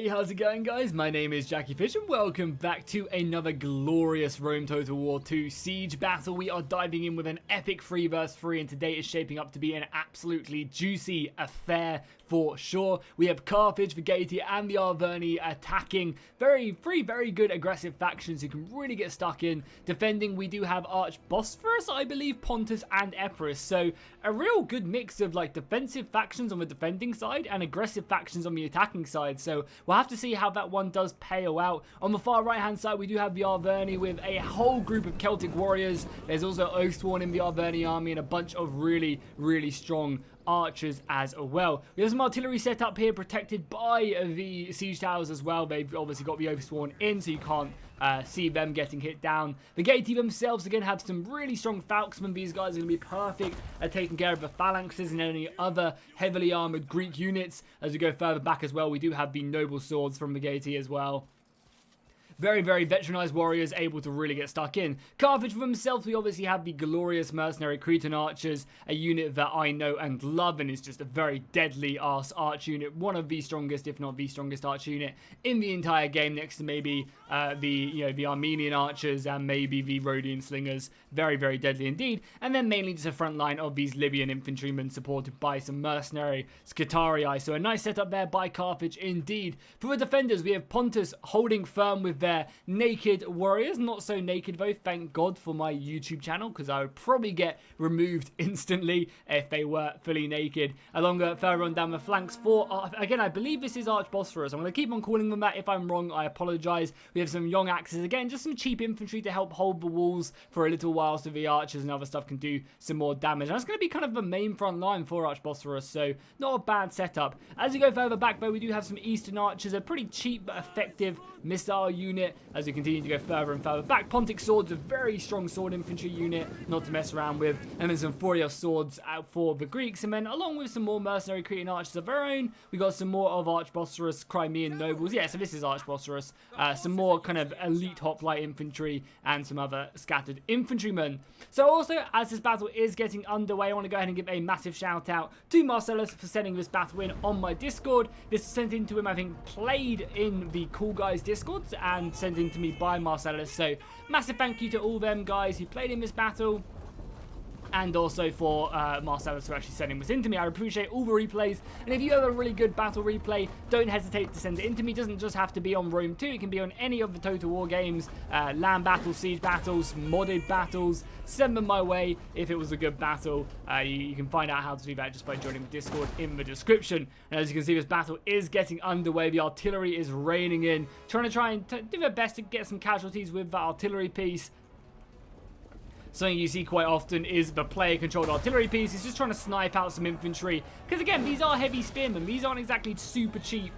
Hey, how's it going, guys? My name is Jackie Fish and welcome back to another glorious Rome Total War 2 siege battle. We are diving in with an epic 3 vs 3 and today is shaping up to be an absolutely juicy affair for sure. We have Carthage, Vigati and the Arverni attacking three very good aggressive factions who can really get stuck in. Defending, we do have Bosphorus, I believe, Pontus and Epirus. So a real good mix of like defensive factions on the defending side and aggressive factions on the attacking side. So we'll have to see how that one does pay out. On the far right hand side we do have the Arverni with a whole group of Celtic warriors. There's also Oathsworn in the Arverni army and a bunch of really strong archers as well. We have some artillery set up here protected by the siege towers as well. They've obviously got the Oathsworn in, so you can't see them getting hit down. The Vigati themselves again have some really strong falxmen. These guys are going to be perfect at taking care of the phalanxes and any other heavily armored Greek units. As we go further back as well, we do have the noble swords from the Vigati as well. Very veteranized warriors able to really get stuck in. Carthage for themselves, we obviously have the glorious mercenary Cretan archers, a unit that I know and love and is just a very deadly arse arch unit. One of the strongest, if not the strongest arch unit in the entire game, next to maybe the Armenian archers and maybe the Rhodian slingers. Very deadly indeed. And then mainly just a front line of these Libyan infantrymen supported by some mercenary Scutarii. So a nice setup there by Carthage indeed. For the defenders, we have Pontus holding firm with their naked warriors. Not so naked though, thank God for my YouTube channel, because I would probably get removed instantly if they were fully naked. Along further on down the flanks for, again, I believe this is Bosphorus. I'm going to keep on calling them that. If I'm wrong, I apologise. We have some young axes, again, just some cheap infantry to help hold the walls for a little while so the archers and other stuff can do some more damage. And that's going to be kind of the main front line for Bosphorus, so not a bad setup. As we go further back though, we do have some eastern archers, a pretty cheap but effective missile unit. As we continue to go further and further back, Pontic swords, a very strong sword infantry unit, not to mess around with, and then some Furios swords out for the Greeks, and then along with some more mercenary Cretan archers of our own, we got some more of Bosphorus Crimean nobles. Yeah, so this is Bosphorus. Some more kind of elite hoplite infantry and some other scattered infantrymen. So also, as this battle is getting underway, I want to go ahead and give a massive shout out to Marcellus for sending this battle in on my Discord. This was sent in to him, I think, played in the Cool Guys Discord and sent in to me by Marcellus. So massive thank you to all them guys who played in this battle. And also for Marcellus for actually sending this in to me. I appreciate all the replays. And if you have a really good battle replay, don't hesitate to send it in to me. It doesn't just have to be on Rome 2. It can be on any of the Total War games. Land battles, siege battles, modded battles. Send them my way if it was a good battle. You can find out how to do that just by joining the Discord in the description. And as you can see, this battle is getting underway. The artillery is raining in. Trying to do their best to get some casualties with that artillery piece. Something you see quite often is the player-controlled artillery piece. It's just trying to snipe out some infantry. Because again, these are heavy spearmen. These aren't exactly super cheap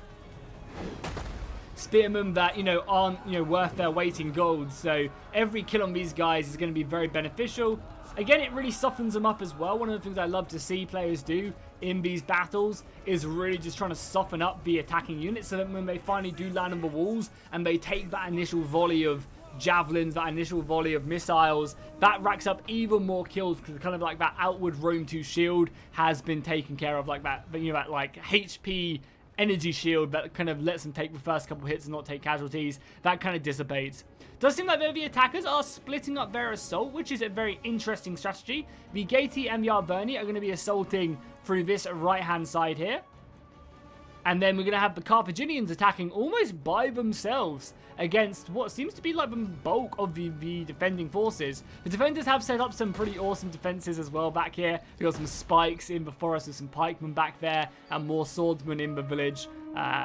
spearmen that, aren't, worth their weight in gold. So every kill on these guys is going to be very beneficial. Again, it really softens them up as well. One of the things I love to see players do in these battles is really just trying to soften up the attacking units so that when they finally do land on the walls and they take that initial volley of javelins, that initial volley of missiles, that racks up even more kills because kind of like that outward Rome 2 shield has been taken care of, like that, that like HP energy shield that kind of lets them take the first couple hits and not take casualties. That kind of dissipates. Does seem like the attackers are splitting up their assault, which is a very interesting strategy. The Vigati and the Arverni are going to be assaulting through this right hand side here. And then we're going to have the Carthaginians attacking almost by themselves against what seems to be like the bulk of the defending forces. The defenders have set up some pretty awesome defenses as well back here. We've got some spikes in the forest with some pikemen back there and more swordsmen in the village.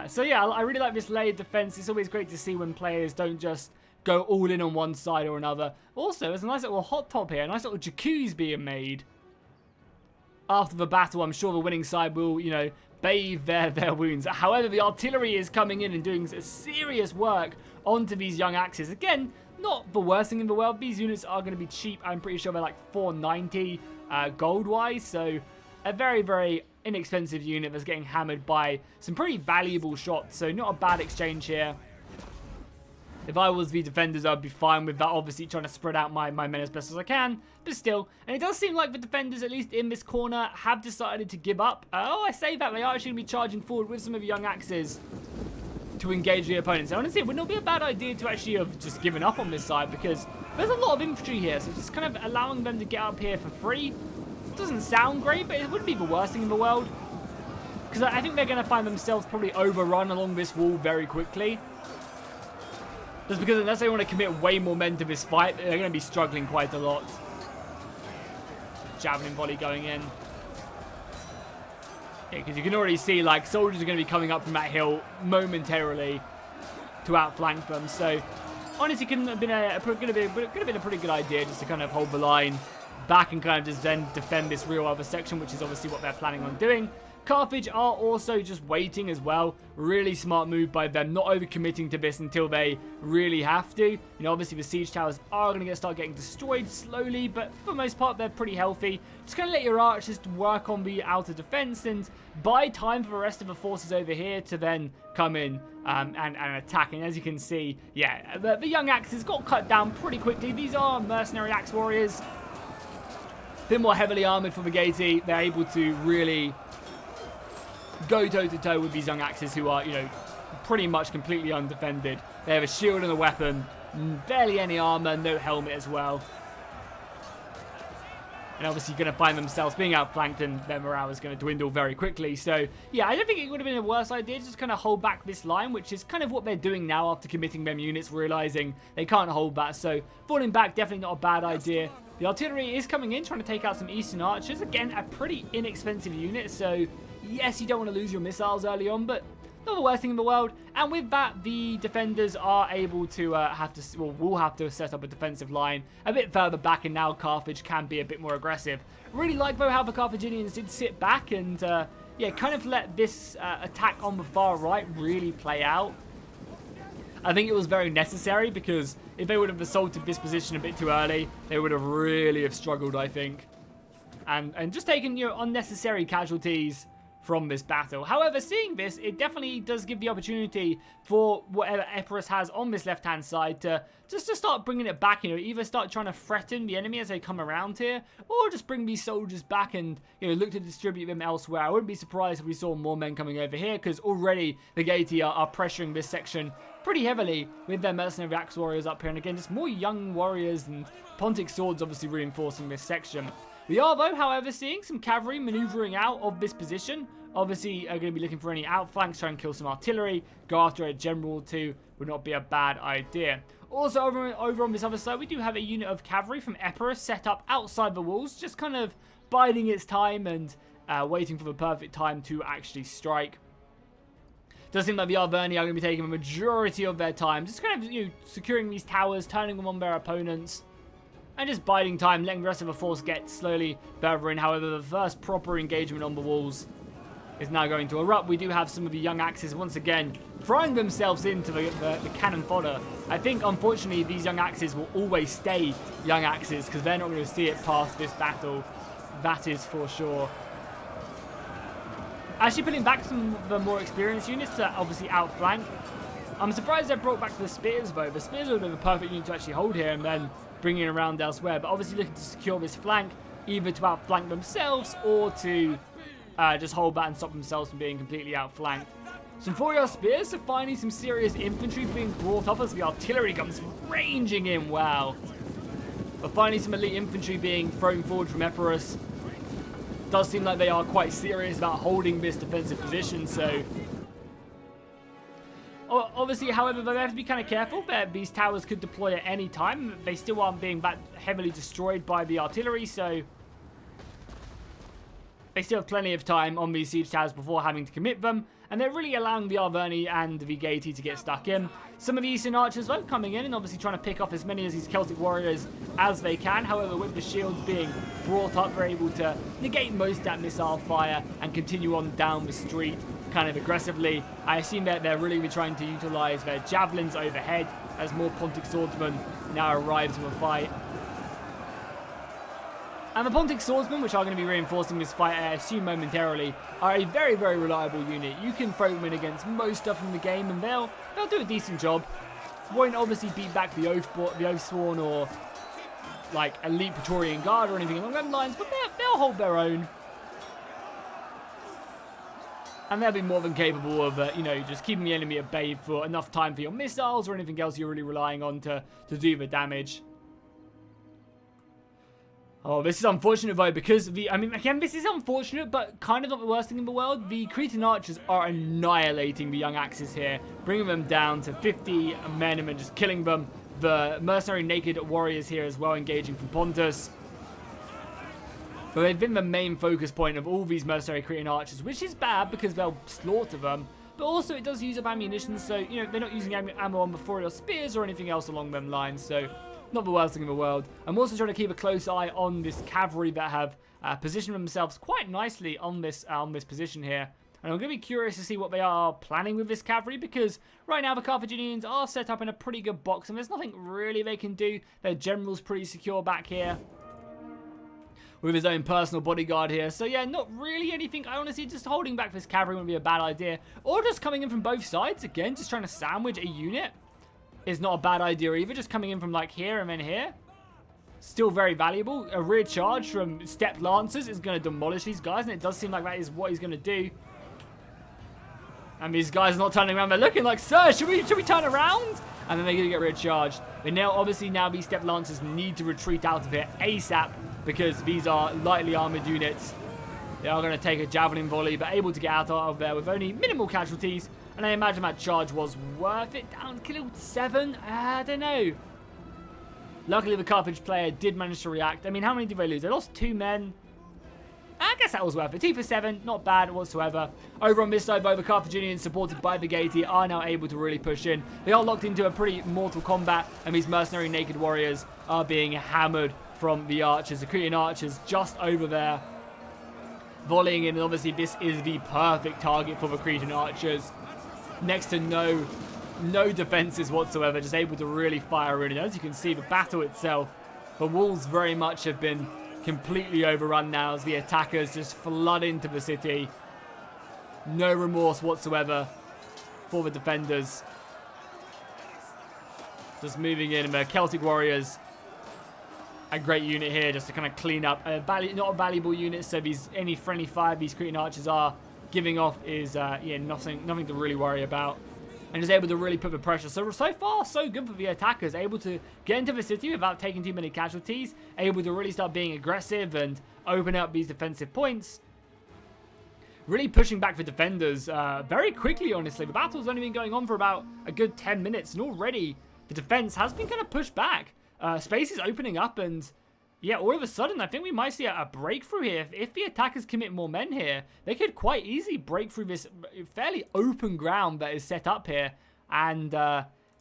So yeah, I really like this layered defense. It's always great to see when players don't just go all in on one side or another. Also, there's a nice little hot top here, a nice little jacuzzi being made. After the battle, I'm sure the winning side will, bathe their wounds. However, the artillery is coming in and doing serious work onto these young axes. Again, not the worst thing in the world. These units are going to be cheap. I'm pretty sure they're like 490 gold-wise. So a very inexpensive unit that's getting hammered by some pretty valuable shots. So not a bad exchange here. If I was the defenders, I'd be fine with that, obviously trying to spread out my men as best as I can, but still. And it does seem like the defenders, at least in this corner, have decided to give up. Oh, I say that, they are actually going to be charging forward with some of the young axes. to engage the opponents. And honestly, it would not be a bad idea to actually have just given up on this side, because there's a lot of infantry here, so just kind of allowing them to get up here for free doesn't sound great, but it wouldn't be the worst thing in the world, because I think they're going to find themselves probably overrun along this wall very quickly. Just because unless they want to commit way more men to this fight, they're going to be struggling quite a lot. Javelin volley going in. Yeah, because you can already see, like, soldiers are going to be coming up from that hill momentarily to outflank them. So, honestly, couldn't have been a pretty good idea just to kind of hold the line back and kind of just then defend this real other section, which is obviously what they're planning on doing. Carthage are also just waiting as well. Really smart move by them, not overcommitting to this until they really have to. You know, obviously the siege towers are going to start getting destroyed slowly, but for the most part they're pretty healthy. Just going to let your archers work on the outer defense and buy time for the rest of the forces over here to then come in and attack. And as you can see, yeah, the young axes got cut down pretty quickly. These are mercenary axe warriors. A bit more heavily armored for the Gaiety. They're able to really go toe-to-toe with these young axes who are, you know, pretty much completely undefended. They have a shield and a weapon, barely any armor, no helmet as well. And obviously going to find themselves being outflanked, and their morale is going to dwindle very quickly. So, yeah, I don't think it would have been a worse idea to just kind of hold back this line, which is kind of what they're doing now after committing them units, realizing they can't hold that. So, falling back, definitely not a bad idea. The artillery is coming in, trying to take out some Eastern Archers. Again, a pretty inexpensive unit, so yes, you don't want to lose your missiles early on, but not the worst thing in the world. And with that, the defenders are able to will have to set up a defensive line a bit further back, and now Carthage can be a bit more aggressive. Really like, though, how the Carthaginians did sit back and, yeah, kind of let this attack on the far right really play out. I think it was very necessary, because if they would have assaulted this position a bit too early, they would have really struggled, I think. And just taken, you know, unnecessary casualties from this battle. However, seeing this, it definitely does give the opportunity for whatever Epirus has on this left-hand side to just to start bringing it back, you know, either start trying to threaten the enemy as they come around here, or just bring these soldiers back and, you know, look to distribute them elsewhere. I wouldn't be surprised if we saw more men coming over here, because already the Gaiety are pressuring this section pretty heavily with their mercenary axe warriors up here, and again, just more young warriors and Pontic swords obviously reinforcing this section. We are, though, however, seeing some cavalry maneuvering out of this position. Obviously, are going to be looking for any outflanks, try and kill some artillery, go after a general too, would not be a bad idea. Also, over on this other side, we do have a unit of cavalry from Epirus set up outside the walls, just kind of biding its time and waiting for the perfect time to actually strike. Does seem like the Arverni are going to be taking a majority of their time, just kind of, you know, securing these towers, turning them on their opponents, and just biding time, letting the rest of the force get slowly further in. However, the first proper engagement on the walls is now going to erupt. We do have some of the young axes once again throwing themselves into the cannon fodder. I think, unfortunately, these young axes will always stay young axes, because they're not going to see it past this battle. That is for sure. Actually, putting back some of the more experienced units to obviously outflank. I'm surprised they brought back the spears, though. The spears would have been the perfect unit to actually hold here and then bring it around elsewhere. But obviously looking to secure this flank, either to outflank themselves or to just hold that and stop themselves from being completely outflanked. Some 4-yard spears, so finally some serious infantry being brought up as the artillery comes ranging in. Wow. But finally some elite infantry being thrown forward from Epirus. Does seem like they are quite serious about holding this defensive position, so obviously, however, they have to be kind of careful that these towers could deploy at any time. They still aren't being that heavily destroyed by the artillery, so they still have plenty of time on these siege towers before having to commit them, and they're really allowing the Arverni and the Gaiety to get stuck in. Some of the Eastern Archers, though, coming in and obviously trying to pick off as many of these Celtic warriors as they can. However, with the shields being brought up, they're able to negate most of that missile fire and continue on down the street kind of aggressively. I assume that they're really trying to utilize their javelins overhead as more Pontic swordsmen now arrive to the fight. And the Pontic swordsmen, which are going to be reinforcing this fight, I assume momentarily, are a very, very reliable unit. You can throw them in against most stuff in the game, and they'll do a decent job. Won't obviously beat back the Oathsworn or like elite Praetorian Guard or anything along those lines, but they'll hold their own. And they'll be more than capable of, you know, just keeping the enemy at bay for enough time for your missiles or anything else you're really relying on to do the damage. Oh, this is unfortunate though, because I mean, again, this is unfortunate, but kind of not the worst thing in the world. The Cretan archers are annihilating the young axes here, bringing them down to 50 men and just killing them. The mercenary naked warriors here as well, engaging from Pontus. So they've been the main focus point of all these mercenary Cretan archers, which is bad because they'll slaughter them. But also it does use up ammunition, so, you know, they're not using ammo on before your spears or anything else along them lines, so not the worst thing in the world. I'm also trying to keep a close eye on this cavalry that have positioned themselves quite nicely on this position here. And I'm going to be curious to see what they are planning with this cavalry, because right now the Carthaginians are set up in a pretty good box and there's nothing really they can do. Their general's pretty secure back here with his own personal bodyguard here. So yeah, not really anything. I honestly, just holding back this cavalry wouldn't be a bad idea. Or just coming in from both sides, again, just trying to sandwich a unit is not a bad idea either. Just coming in from like here and then here. Still very valuable. A rear charge from stepped lancers is going to demolish these guys, and it does seem like that is what he's going to do. And these guys are not turning around. They're looking like, sir, should we turn around? And then they're going to get rear charged. But now, obviously, now these stepped lancers need to retreat out of here ASAP, because these are lightly armored units. They are going to take a javelin volley, but able to get out of there with only minimal casualties. And I imagine that charge was worth it. Down killed 7? I don't know. Luckily, the Carthage player did manage to react. I mean, how many did they lose? They lost 2 men. I guess that was worth it. 2 for 7, not bad whatsoever. Over on this side, though, the Carthaginians, supported by the Gaiety, are now able to really push in. They are locked into a pretty mortal combat, and these mercenary naked warriors are being hammered from the archers. The Cretan archers just over there, volleying in, and obviously this is the perfect target for the Cretan archers. Next to no defenses whatsoever, just able to really fire in. And as you can see, the battle itself, the walls very much have been completely overrun now as the attackers just flood into the city. No remorse whatsoever for the defenders. Just moving in, and the Celtic warriors, a great unit here just to kind of clean up. Not a valuable unit, so any friendly fire these Cretan archers are giving off is yeah, nothing to really worry about. And is able to really put the pressure. So far, so good for the attackers. Able to get into the city without taking too many casualties. Able to really start being aggressive and open up these defensive points. Really pushing back the defenders very quickly, honestly. The battle's only been going on for about a good 10 minutes. And already, the defense has been kind of pushed back. Space is opening up, and yeah, all of a sudden, I think we might see a breakthrough here. If the attackers commit more men here, they could quite easily break through this fairly open ground that is set up here. And,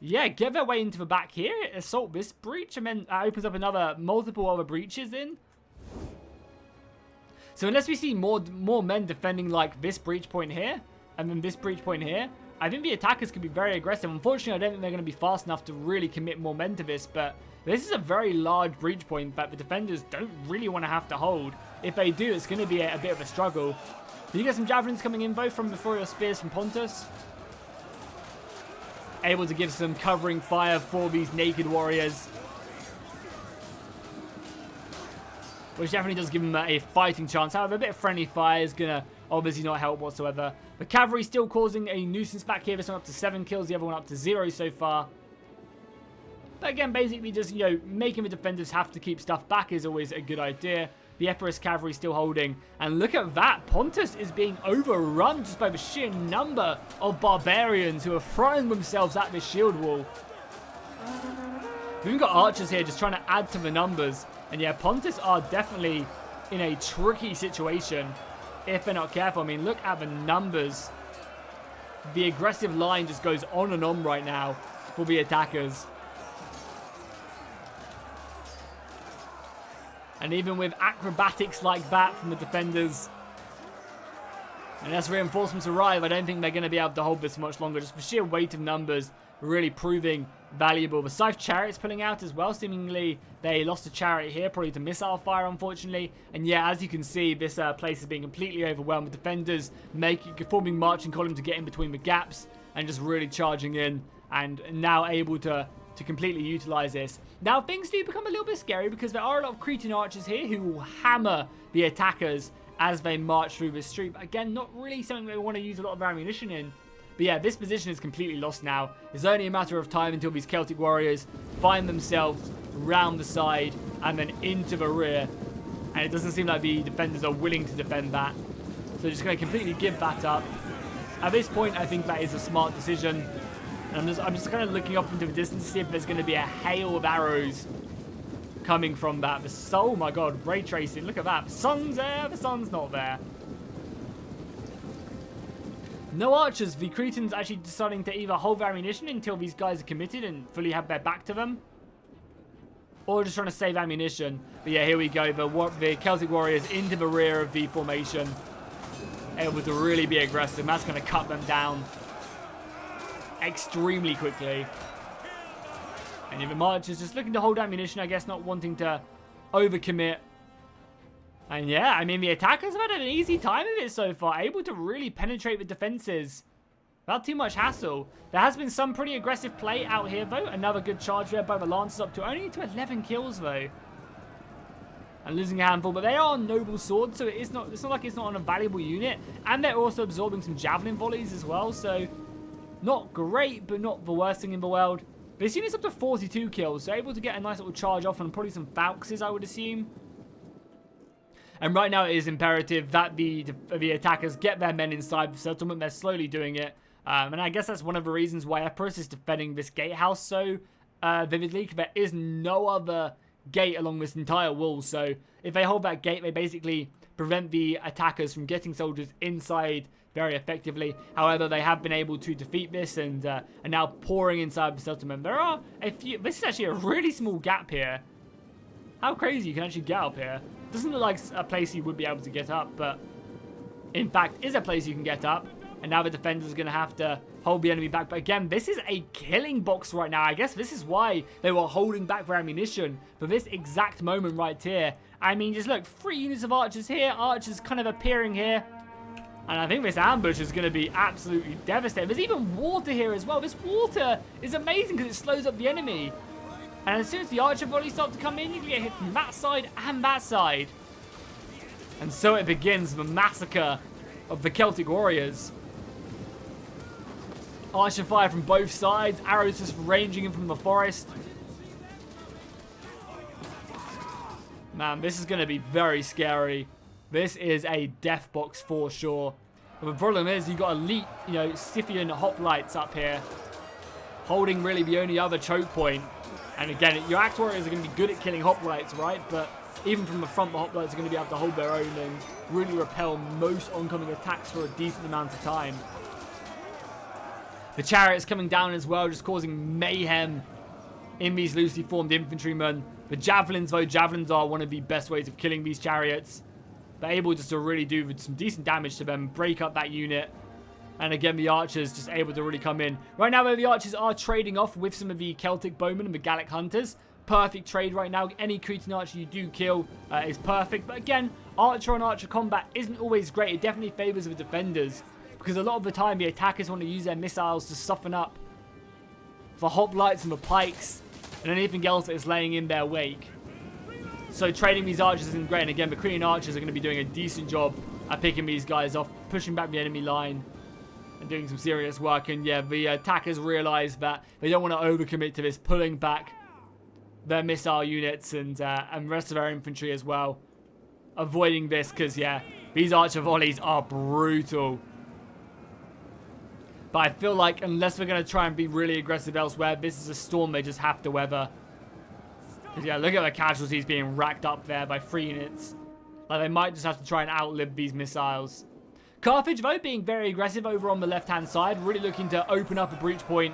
yeah, get their way into the back here, assault this breach, and then opens up multiple other breaches in. So unless we see more men defending, like, this breach point here, and then this breach point here, I think the attackers could be very aggressive. Unfortunately, I don't think they're going to be fast enough to really commit more men to this, but this is a very large breach point that the defenders don't really want to have to hold. If they do, it's going to be a bit of a struggle. You get some javelins coming in, both from before your spears from Pontus. Able to give some covering fire for these naked warriors, which definitely does give them a fighting chance. However, a bit of friendly fire is going to obviously not help whatsoever. The cavalry still causing a nuisance back here. This one up to 7 kills, the other one up to 0 so far. But again, basically just, you know, making the defenders have to keep stuff back is always a good idea. The Epirus cavalry still holding. And look at that. Pontus is being overrun just by the sheer number of barbarians who are throwing themselves at this shield wall. We've even got archers here just trying to add to the numbers. And yeah, Pontus are definitely in a tricky situation if they're not careful. I mean, look at the numbers. The aggressive line just goes on and on right now for the attackers. And even with acrobatics like that from the defenders, and as reinforcements arrive, I don't think they're going to be able to hold this much longer. Just the sheer weight of numbers really proving valuable. The Scythe Chariot's pulling out as well. Seemingly, they lost a chariot here, probably to missile fire, unfortunately. And yeah, as you can see, this place is being completely overwhelmed with defenders forming marching column to get in between the gaps and just really charging in, and now able to completely utilize this. Now, things do become a little bit scary because there are a lot of Cretan archers here who will hammer the attackers as they march through this street. But again, not really something they want to use a lot of ammunition in. But yeah, this position is completely lost now. It's only a matter of time until these Celtic warriors find themselves round the side and then into the rear. And it doesn't seem like the defenders are willing to defend that. So they're just going to completely give that up. At this point, I think that is a smart decision. And I'm just kind of looking up into the distance to see if there's going to be a hail of arrows coming from that. Oh my god, ray tracing, look at that. The sun's there, the sun's not there. No archers. The Cretans actually deciding to either hold their ammunition until these guys are committed and fully have their back to them, or just trying to save ammunition. But yeah, here we go. The Celtic warriors into the rear of the formation, able to really be aggressive. That's going to cut them down extremely quickly. And the March is just looking to hold ammunition, I guess, not wanting to overcommit. And yeah, I mean, the attackers have had an easy time of it so far, able to really penetrate the defenses without too much hassle. There has been some pretty aggressive play out here, though. Another good charge there by the Lancers, up to only to 11 kills, though. And losing a handful, but they are noble swords, so it's not like it's not on a valuable unit. And they're also absorbing some javelin volleys as well, so not great, but not the worst thing in the world. This unit's up to 42 kills, so able to get a nice little charge off and probably some Falxes, I would assume. And right now it is imperative that the attackers get their men inside the settlement. They're slowly doing it. And I guess that's one of the reasons why Epirus is defending this gatehouse so vividly. There is no other gate along this entire wall. So if they hold that gate, they basically prevent the attackers from getting soldiers inside very effectively. However, they have been able to defeat this and are now pouring inside the settlement. There are a few... This is actually a really small gap here. How crazy you can actually get up here. Doesn't look like a place you would be able to get up, but in fact is a place you can get up. And now the defenders are going to have to hold the enemy back. But again, this is a killing box right now. I guess this is why they were holding back their ammunition for this exact moment right here. I mean, just look, 3 units of archers here. Archers kind of appearing here. And I think this ambush is going to be absolutely devastating. There's even water here as well. This water is amazing because it slows up the enemy. And as soon as the archer volleys start to come in, you can get hit from that side and that side. And so it begins, the massacre of the Celtic warriors. Archer fire from both sides, arrows just ranging in from the forest. Man, this is going to be very scary. This is a death box for sure. But the problem is, you've got elite, Scythian hoplites up here, holding really the only other choke point. And again, your axe warriors are going to be good at killing hoplites, right? But even from the front, the hoplites are going to be able to hold their own and really repel most oncoming attacks for a decent amount of time. The chariot's coming down as well, just causing mayhem in these loosely formed infantrymen. The javelins, though, javelins are one of the best ways of killing these chariots. They're able just to really do some decent damage to them, break up that unit. And again, the archers just able to really come in. Right now, though, the archers are trading off with some of the Celtic bowmen and the Gallic hunters. Perfect trade right now. Any Cretan archer you do kill is perfect. But again, archer on archer combat isn't always great. It definitely favors the defenders, because a lot of the time, the attackers want to use their missiles to soften up the hoplites and the pikes and anything else that is laying in their wake. So trading these archers isn't great. And again, the Cretan archers are going to be doing a decent job at picking these guys off, pushing back the enemy line, and doing some serious work. And yeah, the attackers realize that they don't want to overcommit to this, pulling back their missile units and rest of their infantry as well, avoiding this, because yeah, these archer volleys are brutal. But I feel like unless we're going to try and be really aggressive elsewhere, this is a storm they just have to weather. Because yeah, look at the casualties being racked up there by 3 units. Like, they might just have to try and outlive these missiles. Carthage, though, being very aggressive over on the left-hand side, really looking to open up a breach point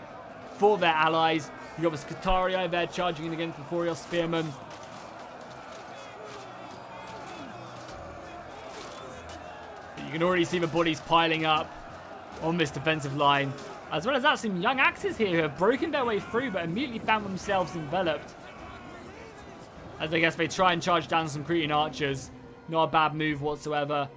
for their allies. You've got the Scutarii there charging in against the Furios Spearmen. You can already see the bodies piling up on this defensive line. As well as that, some young axes here who have broken their way through but immediately found themselves enveloped. As I guess they try and charge down some Cretan archers. Not a bad move whatsoever.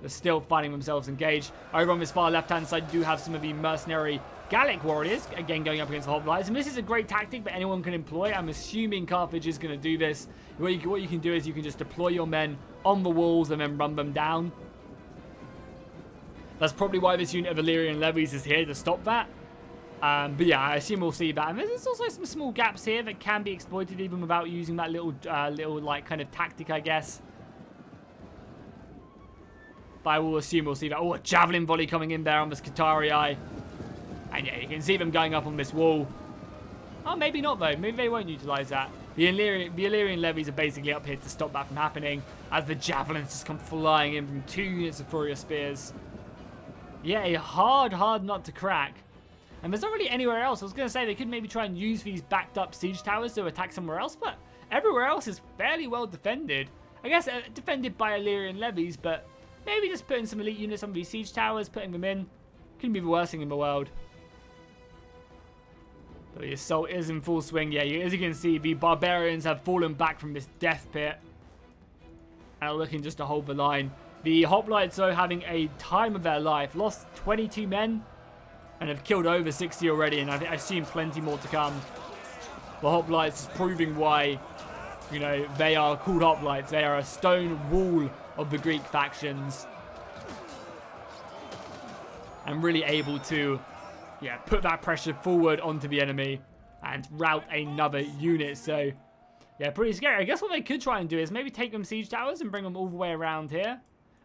They're still finding themselves engaged. Over on this far left-hand side, you do have some of the mercenary Gallic warriors, again going up against the hoplites. And this is a great tactic that anyone can employ. I'm assuming Carthage is going to do this. What you can do is you can just deploy your men on the walls and then run them down. That's probably why this unit of Illyrian levies is here, to stop that. But yeah, I assume we'll see that. And there's also some small gaps here that can be exploited even without using that little like kind of tactic, I guess. But I will assume we'll see that. Oh, a javelin volley coming in there on this Qatarii. And yeah, you can see them going up on this wall. Oh, maybe not though. Maybe they won't utilize that. The Illyrian levies are basically up here to stop that from happening, as the javelins just come flying in from 2 units of Furious Spears. Yeah, a hard nut to crack. And there's not really anywhere else. I was going to say they could maybe try and use these backed up siege towers to attack somewhere else, but everywhere else is fairly well defended. I guess defended by Illyrian levies, but maybe just putting some elite units on these siege towers, putting them in, couldn't be the worst thing in the world. But the assault is in full swing. Yeah, as you can see, the barbarians have fallen back from this death pit and are looking just to hold the line. The hoplites, though, having a time of their life. Lost 22 men and have killed over 60 already, and I assume plenty more to come. The hoplites is proving why, you know, they are called hoplites. They are a stone wall of the Greek factions. And really able to, yeah, put that pressure forward onto the enemy and rout another unit. So, yeah, pretty scary. I guess what they could try and do is maybe take them siege towers and bring them all the way around here.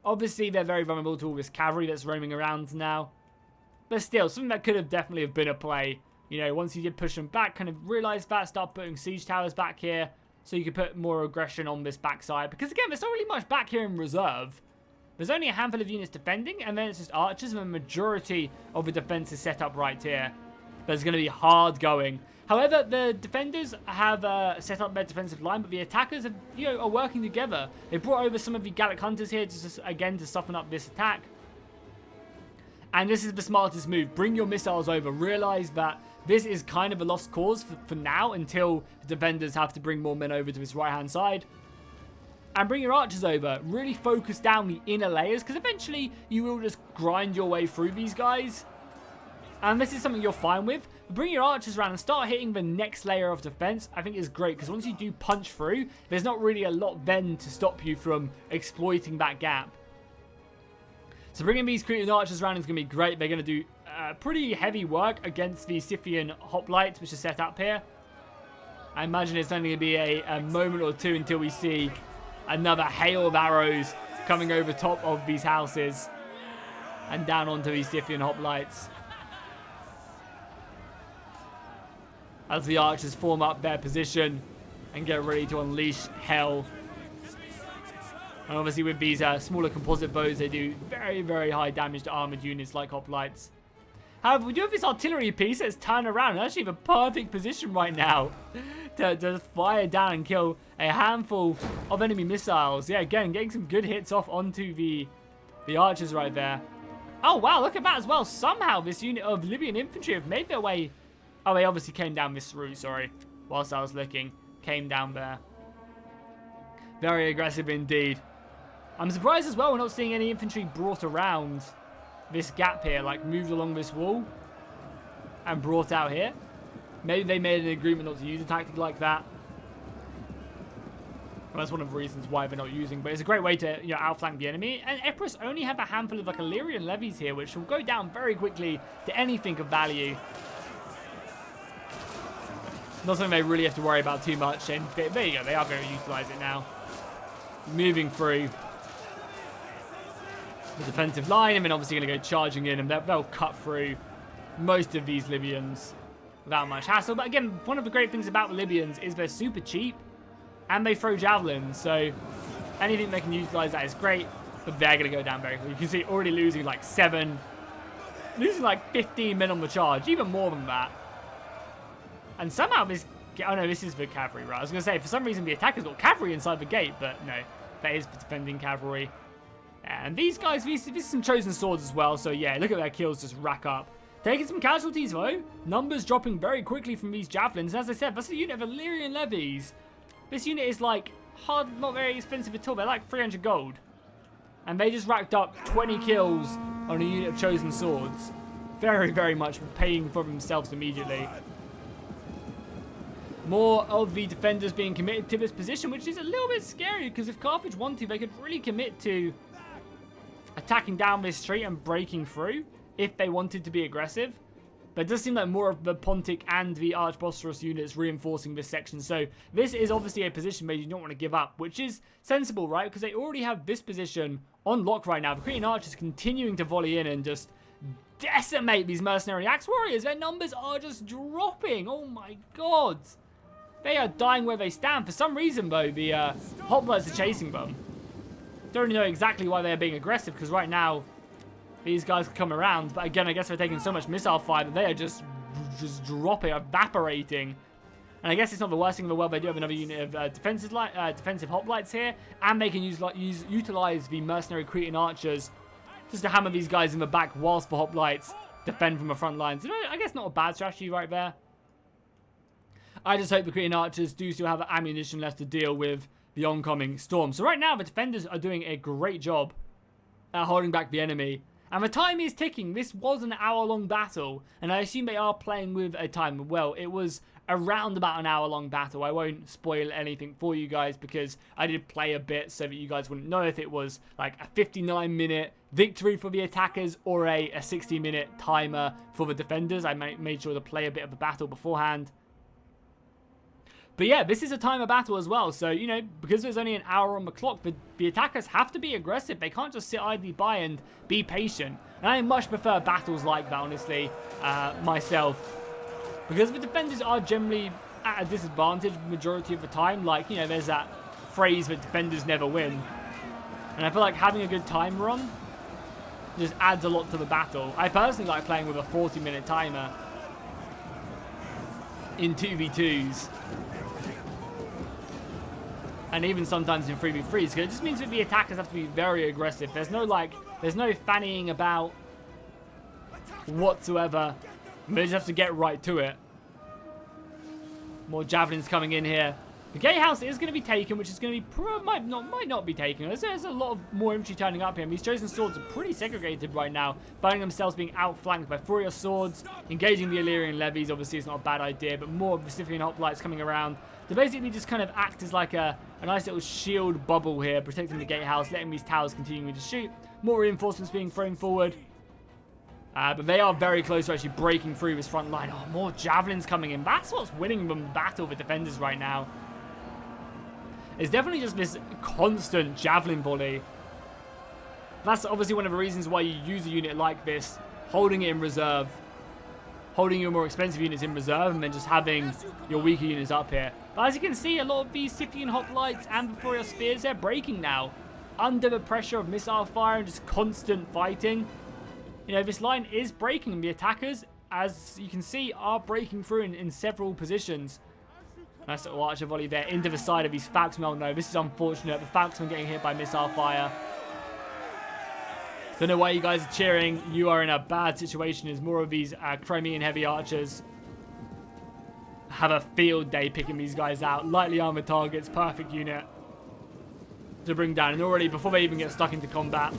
Obviously, they're very vulnerable to all this cavalry that's roaming around now. But still, something that could have definitely have been a play. You know, once you did push them back, kind of realize that, start putting siege towers back here so you could put more aggression on this backside. Because again, there's not really much back here in reserve. There's only a handful of units defending, and then it's just archers, and the majority of the defense is set up right here. There's going to be hard going. However, the defenders have set up their defensive line, but the attackers have, you know, are working together. They brought over some of the Gallic hunters here just again to soften up this attack. And this is the smartest move. Bring your missiles over. Realize that this is kind of a lost cause for now, until the defenders have to bring more men over to this right-hand side. And bring your archers over. Really focus down the inner layers, because eventually you will just grind your way through these guys. And this is something you're fine with. Bring your archers around and start hitting the next layer of defense. I think is great, because once you do punch through, there's not really a lot then to stop you from exploiting that gap. So bringing these Cretan archers around is going to be great. They're going to do pretty heavy work against the Scythian hoplites, which are set up here. I imagine it's only going to be a moment or two until we see another hail of arrows coming over top of these houses and down onto these Scythian hoplites. As the archers form up their position and get ready to unleash hell. And obviously with these smaller composite bows, they do very high damage to armored units like hoplites. However, we do have this artillery piece that's turned around. It's actually the perfect position right now to fire down and kill a handful of enemy missiles. Yeah, again, getting some good hits off onto the archers right there. Oh, wow, look at that as well. Somehow this unit of Libyan infantry have made their way. Oh, they obviously came down this route, sorry. Whilst I was looking, came down there. Very aggressive indeed. I'm surprised as well we're not seeing any infantry brought around this gap here, like moved along this wall and brought out here. Maybe they made an agreement not to use a tactic like that. Well, that's one of the reasons why they're not using, but it's a great way to, you know, outflank the enemy. And Epirus only have a handful of like Illyrian levies here, which will go down very quickly to anything of value. Not something they really have to worry about too much, and there you go, they are going to utilize it now. Moving through the defensive line, and then obviously going to go charging in, and they'll cut through most of these Libyans without much hassle. But again, one of the great things about the Libyans is they're super cheap, and they throw javelins, so anything they can utilize that is great, but they're going to go down very quickly. You can see already losing like 15 men on the charge, even more than that. And somehow this... Oh no, this is the cavalry, right? I was going to say, for some reason the attacker's got cavalry inside the gate, but no, that is the defending cavalry. And these guys, these are some chosen swords as well, so yeah, look at their kills just rack up. Taking some casualties though, numbers dropping very quickly from these javelins. And as I said, that's a unit of Illyrian levies. This unit is like, not very expensive at all, they're like 300 gold. And they just racked up 20 kills on a unit of chosen swords. very, very much paying for themselves immediately. More of the defenders being committed to this position, which is a little bit scary, because if Carthage want to, they could really commit to attacking down this street and breaking through if they wanted to be aggressive. But it does seem like more of the Pontic and the Archbosphorus units reinforcing this section. So this is obviously a position where you don't want to give up, which is sensible, right? Because they already have this position on lock right now. The Cretan Archers continuing to volley in and just decimate these mercenary axe warriors. Their numbers are just dropping. Oh my god. They are dying where they stand. For some reason, though, the hoplites are chasing them. Don't really know exactly why they're being aggressive, because right now these guys can come around. But again, I guess they're taking so much missile fire that they are just dropping, evaporating. And I guess it's not the worst thing in the world. They do have another unit of defensive hoplites here, and they can utilize the mercenary Cretan archers just to hammer these guys in the back whilst the hoplites defend from the front lines. So I guess not a bad strategy right there. I just hope the Cretan archers do still have ammunition left to deal with the oncoming storm. So right now, the defenders are doing a great job at holding back the enemy. And the time is ticking. This was an hour-long battle, and I assume they are playing with a time. Well, it was around about an hour-long battle. I won't spoil anything for you guys because I did play a bit so that you guys wouldn't know if it was like a 59-minute victory for the attackers or a 60-minute timer for the defenders. I made sure to play a bit of the battle beforehand. But yeah, this is a timer battle as well. So, you know, because there's only an hour on the clock, the attackers have to be aggressive. They can't just sit idly by and be patient. And I much prefer battles like that, honestly, myself. Because the defenders are generally at a disadvantage the majority of the time. Like, you know, there's that phrase that defenders never win. And I feel like having a good time run just adds a lot to the battle. I personally like playing with a 40-minute timer in 2v2s. And even sometimes in 3v3s, because it just means that the attackers have to be very aggressive. There's no fannying about whatsoever. They just have to get right to it. More javelins coming in here. The gatehouse is going to be taken, which is going to be might not be taken. There's a lot of more infantry turning up here. And these chosen swords are pretty segregated right now, finding themselves being outflanked by Furious swords, engaging the Illyrian levies. Obviously, it's not a bad idea, but more of the Scythian hoplites coming around to basically just kind of act as like a nice little shield bubble here, protecting the gatehouse, letting these towers continuing to shoot. More reinforcements being thrown forward. But they are very close to actually breaking through this front line. Oh, more javelins coming in. That's what's winning them the battle with defenders right now. It's definitely just this constant javelin volley. That's obviously one of the reasons why you use a unit like this, holding it in reserve, holding your more expensive units in reserve, and then just having your weaker units up here. But as you can see, a lot of these Scythian hoplites and Furious spears, they're breaking now. Under the pressure of missile fire and just constant fighting. You know, this line is breaking, and the attackers, as you can see, are breaking through in several positions. Nice little archer volley there into the side of these Falcons. Oh no, this is unfortunate. The Falcons getting hit by missile fire. Don't know why you guys are cheering. You are in a bad situation as more of these Crimean heavy archers have a field day picking these guys out. Lightly armored targets, perfect unit to bring down. And already, before they even get stuck into combat,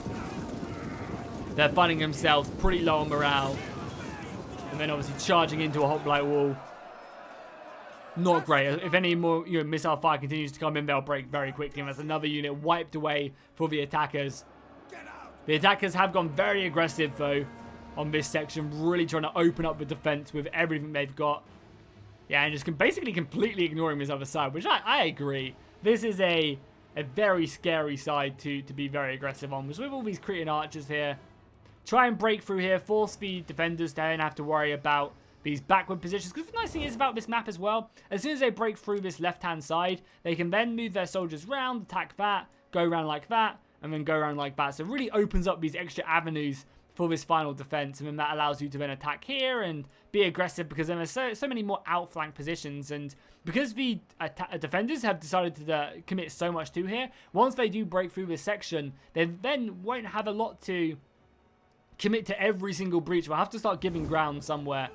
they're finding themselves pretty low on morale. And then obviously charging into a hoplite wall. Not great. If any more missile fire continues to come in, they'll break very quickly. And that's another unit wiped away for the attackers. The attackers have gone very aggressive, though, on this section. Really trying to open up the defense with everything they've got. Yeah, and just basically completely ignoring this other side, which I agree. This is a very scary side to be very aggressive on. Because with all these Cretan archers here, try and break through here, force the defenders to don't have to worry about these backward positions. Because the nice thing is about this map as well, as soon as they break through this left-hand side, they can then move their soldiers round, attack that, go around like that, and then go around like that. So it really opens up these extra avenues for this final defense, and then that allows you to then attack here and be aggressive, because then there's so many more outflank positions. And because the defenders have decided to commit so much to here, once they do break through this section, they then won't have a lot to commit to every single breach. We'll have to start giving ground somewhere,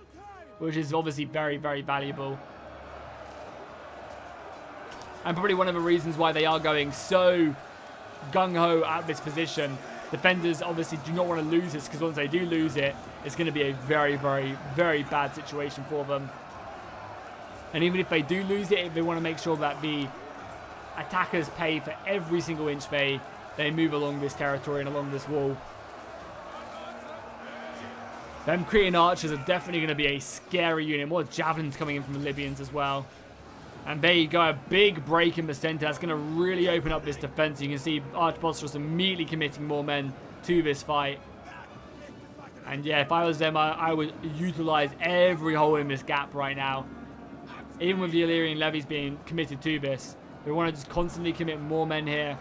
which is obviously very, very valuable. And probably one of the reasons why they are going so gung-ho at this position defenders obviously do not want to lose this, because once they do lose it, it's going to be a very, very, very bad situation for them. And even if they do lose it, they want to make sure that the attackers pay for every single inch they move along this territory and along this wall. Them Cretan archers are definitely going to be a scary unit. More javelins coming in from the Libyans as well. And there you go, a big break in the center. That's going to really open up this defense. You can see Archbosphorus immediately committing more men to this fight. And yeah, if I was them, I would utilize every hole in this gap right now. Even with the Illyrian levies being committed to this, we want to just constantly commit more men here.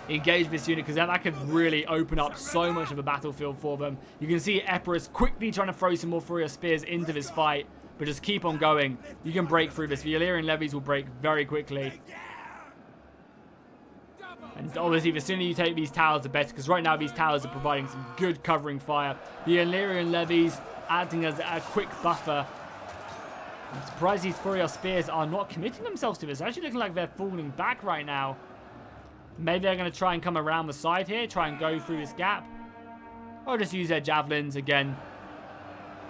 Engage this unit, because that could really open up so much of a battlefield for them. You can see Epirus quickly trying to throw some more Furious Spears into this fight. But just keep on going. You can break through this. The Illyrian levies will break very quickly. And obviously, the sooner you take these towers, the better. Because right now, these towers are providing some good covering fire. The Illyrian levies acting as a quick buffer. I'm surprised these Furious Spears are not committing themselves to this. It's actually looking like they're falling back right now. Maybe they're going to try and come around the side here. Try and go through this gap. Or just use their javelins again.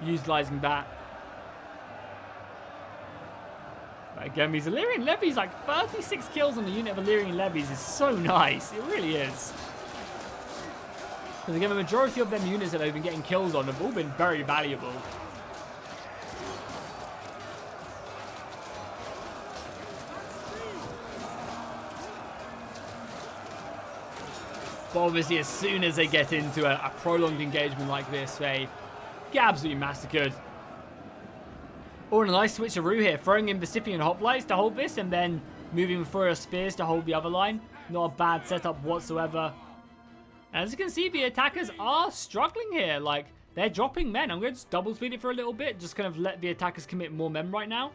Utilizing that. But again, these Illyrian levies, like 36 kills on the unit of Illyrian levies is so nice. It really is. Because again, the majority of them units that they've been getting kills on have all been very valuable. But obviously, as soon as they get into a prolonged engagement like this, they get absolutely massacred. Or a nice switcheroo here, throwing in Vesipian hoplites to hold this, and then moving with Furious Spears to hold the other line. Not a bad setup whatsoever. And as you can see, the attackers are struggling here. Like, they're dropping men. I'm going to just double speed it for a little bit, just kind of let the attackers commit more men right now.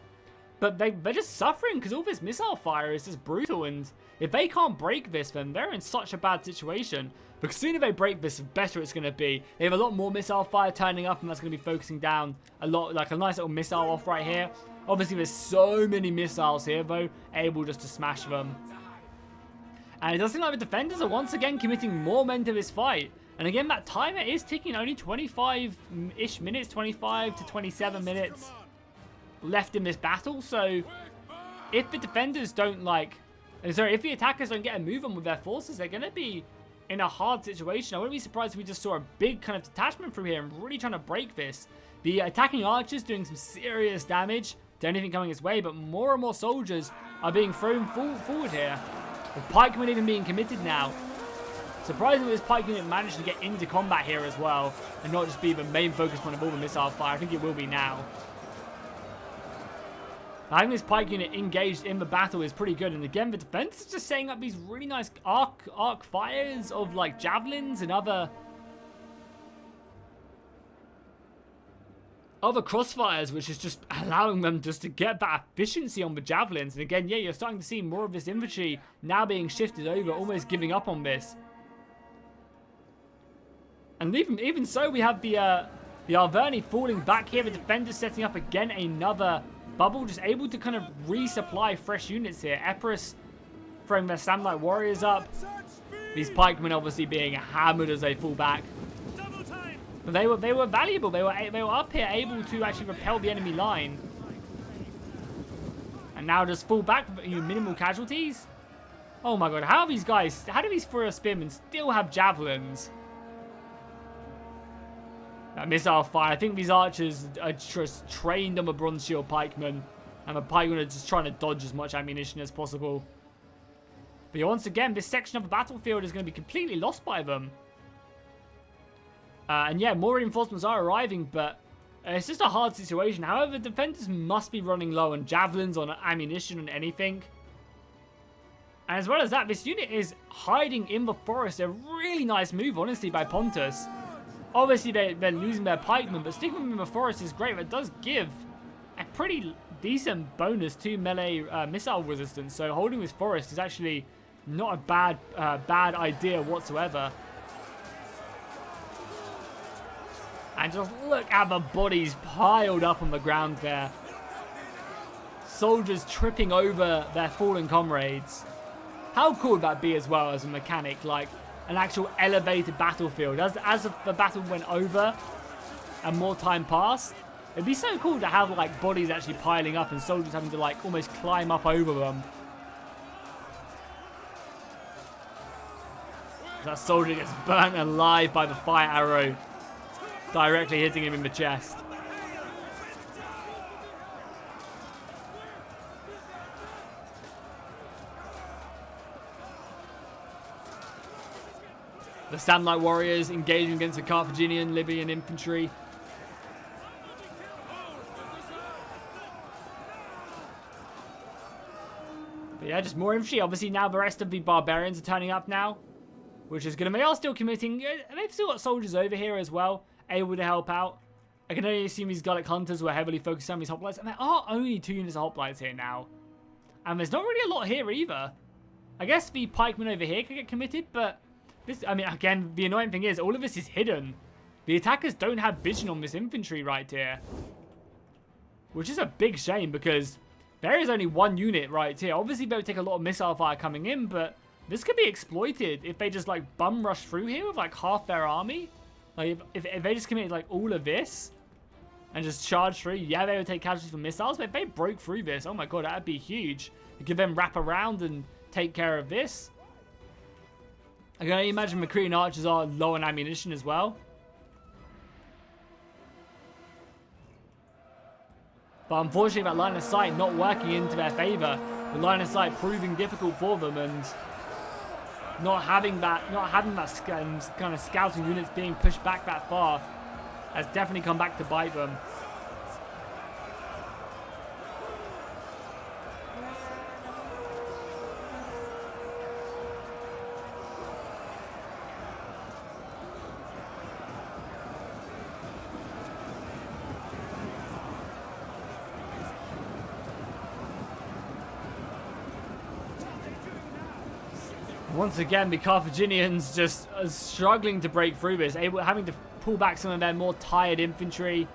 But they're just suffering because all this missile fire is just brutal, and if they can't break this, then they're in such a bad situation. Because the sooner they break this, the better it's going to be. They have a lot more missile fire turning up, and that's going to be focusing down a lot, like a nice little missile off right here. Obviously, there's so many missiles here, though, able just to smash them. And it does seem like the defenders are once again committing more men to this fight. And again, that timer is ticking, only 25-ish minutes, 25 to 27 minutes left in this battle. So if the defenders don't if the attackers don't get a move on with their forces, they're going to be in a hard situation. I wouldn't be surprised if we just saw a big kind of detachment from here and really trying to break this. The attacking archers doing some serious damage to anything coming its way, but more and more soldiers are being thrown forward here. With pikemen even being committed now. Surprisingly, this pike unit managed to get into combat here as well, and not just be the main focus point of all the missile fire. I think it will be now. Having this pike unit engaged in the battle is pretty good. And again, the defense is just setting up these really nice arc fires of like javelins and other crossfires, which is just allowing them just to get that efficiency on the javelins. And again, yeah, you're starting to see more of this infantry now being shifted over, almost giving up on this. And even so, we have the Arverni falling back here. The defenders setting up again another bubble, just able to kind of resupply fresh units here. Epirus throwing their Samurai warriors up. These pikemen obviously being hammered as they fall back. But they were valuable. They were up here able to actually repel the enemy line. And now just fall back with minimal casualties. Oh my god, how do these Furious Spearmen still have javelins? That missile fire. I think these archers are just trained on the bronze shield pikemen, and the pikemen are just trying to dodge as much ammunition as possible. But once again, this section of the battlefield is going to be completely lost by them. And yeah, more reinforcements are arriving, but it's just a hard situation. However, the defenders must be running low on javelins, on ammunition, on anything. And as well as that, this unit is hiding in the forest. A really nice move, honestly, by Pontus. Obviously, they're losing their pikemen, but sticking them in the forest is great. It does give a pretty decent bonus to melee missile resistance. So holding this forest is actually not a bad idea whatsoever. And just look at the bodies piled up on the ground there. Soldiers tripping over their fallen comrades. How cool would that be as well as a mechanic? Like, an actual elevated battlefield. As the battle went over and more time passed, it'd be so cool to have like bodies actually piling up and soldiers having to like almost climb up over them. That soldier gets burnt alive by the fire arrow, directly hitting him in the chest. The Samnite warriors engaging against the Carthaginian Libyan infantry. But yeah, just more infantry. Obviously now the rest of the barbarians are turning up now, which is good. And they are still committing. They've still got soldiers over here as well, able to help out. I can only assume these Gallic hunters were heavily focused on these hoplites. And there are only 2 units of hoplites here now. And there's not really a lot here either. I guess the pikemen over here could get committed, but this, I mean, again, the annoying thing is all of this is hidden. The attackers don't have vision on this infantry right here, which is a big shame because there is only 1 unit right here. Obviously, they would take a lot of missile fire coming in, but this could be exploited if they just like bum rush through here with like half their army. Like if they just committed like all of this and just charge through, yeah, they would take casualties from missiles. But if they broke through this, oh my god, that'd be huge. You could then wrap around and take care of this. I can only imagine Malay Archers are low on ammunition as well. But unfortunately, that line of sight not working into their favour. The line of sight proving difficult for them, and not having that kind of scouting units being pushed back that far has definitely come back to bite them. Once again, the Carthaginians just are struggling to break through this, having to pull back some of their more tired infantry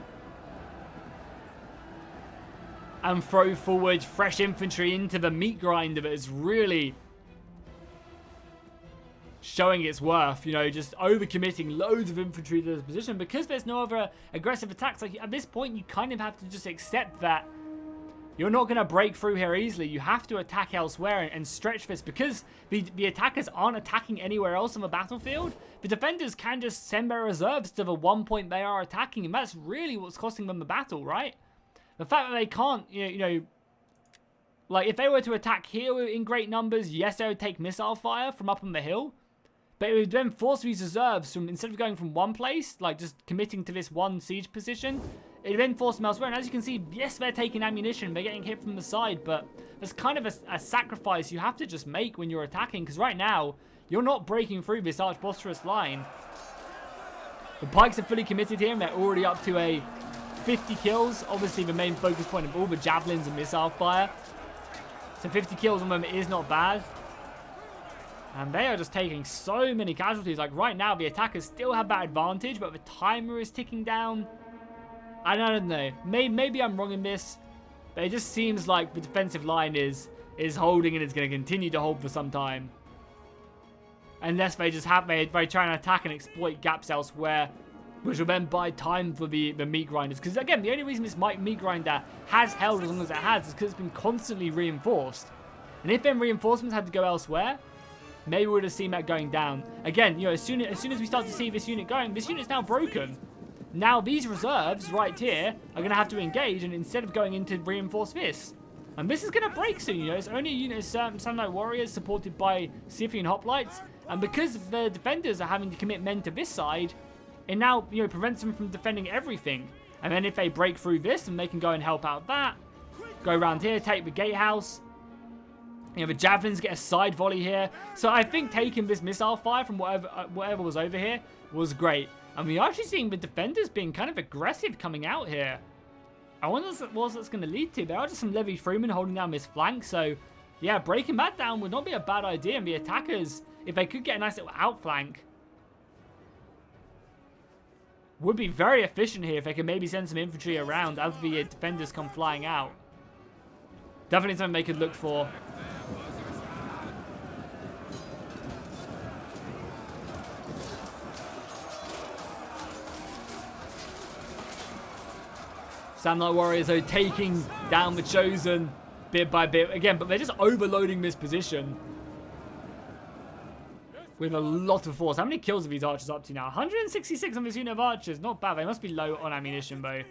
and throw forward fresh infantry into the meat grinder that is really showing its worth. You know, just overcommitting loads of infantry to this position because there's no other aggressive attacks. Like at this point, you kind of have to just accept that you're not going to break through here easily. You have to attack elsewhere and stretch this because the attackers aren't attacking anywhere else on the battlefield. The defenders can just send their reserves to the one point they are attacking, and that's really what's costing them the battle, right? The fact that they can't, you know, like if they were to attack here in great numbers, yes, they would take missile fire from up on the hill, but it would then force these reserves from, instead of going from one place, like just committing to this one siege position, it would then force them elsewhere. And as you can see, yes, they're taking ammunition, they're getting hit from the side, but there's kind of a sacrifice you have to just make when you're attacking, because right now, you're not breaking through this Archbosphorus line. The pikes are fully committed here, and they're already up to a 50 kills. Obviously, the main focus point of all the javelins and missile fire. So 50 kills on them is not bad. And they are just taking so many casualties. Like right now, the attackers still have that advantage, but the timer is ticking down. I don't know. Maybe I'm wrong in this, but it just seems like the defensive line is holding and is going to continue to hold for some time. Unless they just have they try and attack and exploit gaps elsewhere, which will then buy time for the meat grinders. Because again, the only reason this meat grinder has held as long as it has is because it's been constantly reinforced. And if then reinforcements had to go elsewhere, maybe we would have seen that going down. Again, you know, as soon as we start to see this unit going, this unit's now broken. Now these reserves right here are going to have to engage, and instead of going in to reinforce this. And this is going to break soon, you know. It's only a unit of Samnite warriors supported by Scythian hoplites. And because the defenders are having to commit men to this side, it now, you know, prevents them from defending everything. And then if they break through this, then they can go and help out that. Go around here, take the gatehouse. You know, the javelins get a side volley here. So I think taking this missile fire from whatever was over here was great. And we're actually seeing the defenders being kind of aggressive coming out here. I wonder what that's going to lead to. There are just some Levy Freemen holding down this flank. So, yeah, breaking that down would not be a bad idea. And the attackers, if they could get a nice little outflank, would be very efficient here if they could maybe send some infantry around as the defenders come flying out. Definitely something they could look for. Samurai Warriors, though, taking down the Chosen bit by bit. Again, but they're just overloading this position with a lot of force. How many kills have these archers up to now? 166 on this unit of archers. Not bad. They must be low on ammunition, though.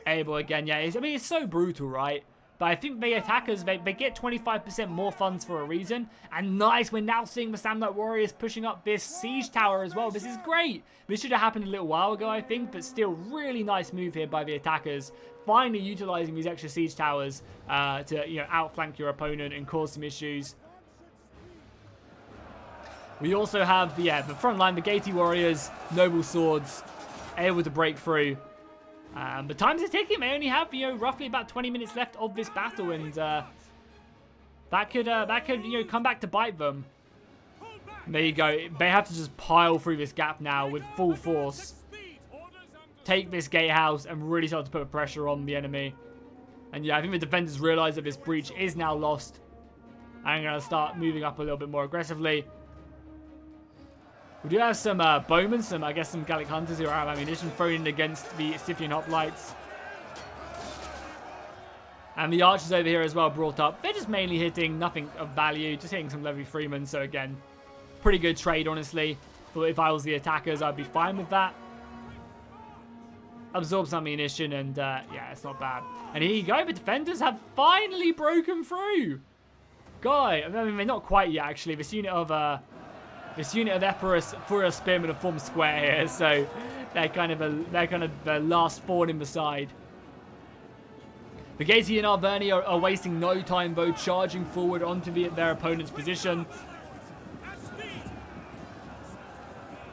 Able again, yeah. I mean, it's so brutal, right? But I think the attackers, they get 25% more funds for a reason. And nice, we're now seeing the Samurai Warriors pushing up this siege tower as well. This is great. This should have happened a little while ago, I think. But still, really nice move here by the attackers. Finally utilizing these extra siege towers to, you know, outflank your opponent and cause some issues. We also have, the front line, the Gaiety Warriors, Noble Swords, able to break through. But times are ticking. They only have, you know, roughly about 20 minutes left of this battle, and that could you know, come back to bite them. And there you go. They have to just pile through this gap now with full force. Take this gatehouse and really start to put pressure on the enemy. And yeah, I think the defenders realize that this breach is now lost. I'm going to start moving up a little bit more aggressively. We do have some bowmen, I guess some Gallic hunters who are out of ammunition thrown in against the Scythian hoplites. And the archers over here as well brought up. They're just mainly hitting nothing of value, just hitting some Levy Freeman. So again, pretty good trade, honestly. Thought if I was the attackers, I'd be fine with that. Absorb some ammunition, and yeah, it's not bad. And here you go, the defenders have finally broken through. Guy, I mean, they're not quite yet, actually. This unit of Epirus for a spearmen have formed square here, so they're kind of the last thorn in the side. The Gaiety and Arverni are wasting no time though, charging forward onto their opponent's position.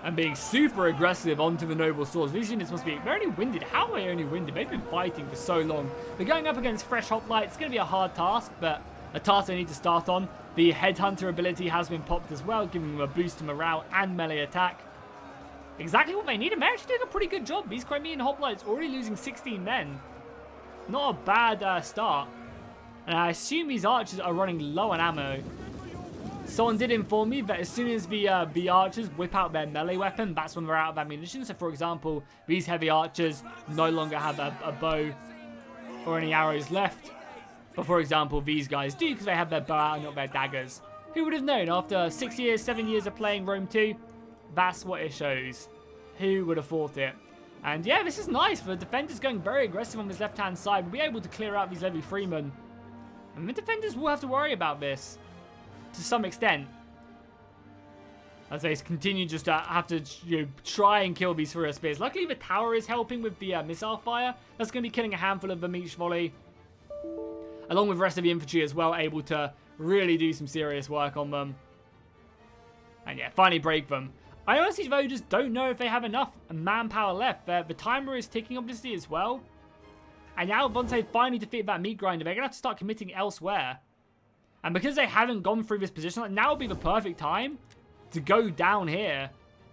And being super aggressive onto the Noble Swords. These units must be very winded. How are they only winded? They've been fighting for so long. They're going up against fresh hoplites. It's going to be a hard task, but a task they need to start on. The Headhunter ability has been popped as well, giving them a boost to morale and melee attack. Exactly what they need, and they're actually doing a pretty good job. These Crimean hoplites already losing 16 men. Not a bad start. And I assume these archers are running low on ammo. Someone did inform me that as soon as the archers whip out their melee weapon, that's when they're out of ammunition. So for example, these heavy archers no longer have a bow or any arrows left. But for example, these guys do, because they have their bow out and not their daggers. Who would have known after 6 years, 7 years of playing Rome 2? That's what it shows. Who would have thought it? And yeah, this is nice. The defenders going very aggressive on this left-hand side. We'll be able to clear out these Levy Freemen. And the defenders will have to worry about this to some extent, as they continue just to have to, you know, try and kill these Furious Spears. Luckily, the tower is helping with the missile fire. That's going to be killing a handful of them each volley, along with the rest of the infantry as well, able to really do some serious work on them. And yeah, finally break them. I honestly, though, just don't know if they have enough manpower left. The timer is ticking, obviously, as well. And now once they finally defeat that meat grinder, they're going to have to start committing elsewhere. And because they haven't gone through this position, like, now would be the perfect time to go down here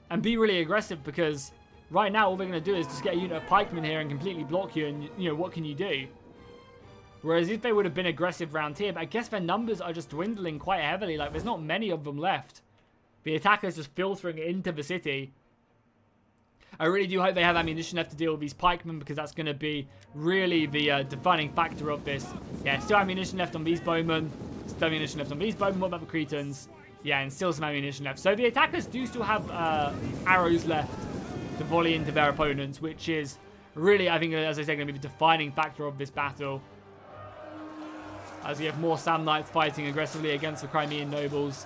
and be really aggressive, because right now all they're going to do is just get a unit of pikemen here and completely block you, and, you know, what can you do? Whereas if they would have been aggressive round here, but I guess their numbers are just dwindling quite heavily. Like, there's not many of them left. The attackers just filtering into the city. I really do hope they have ammunition left to deal with these pikemen, because that's going to be really the defining factor of this. Yeah, still ammunition left on these bowmen. Still ammunition left on these bowmen. What about the Cretans? Yeah, and still some ammunition left. So the attackers do still have arrows left to volley into their opponents, which is really, I think, as I said, going to be the defining factor of this battle. As we have more Samnites fighting aggressively against the Crimean nobles.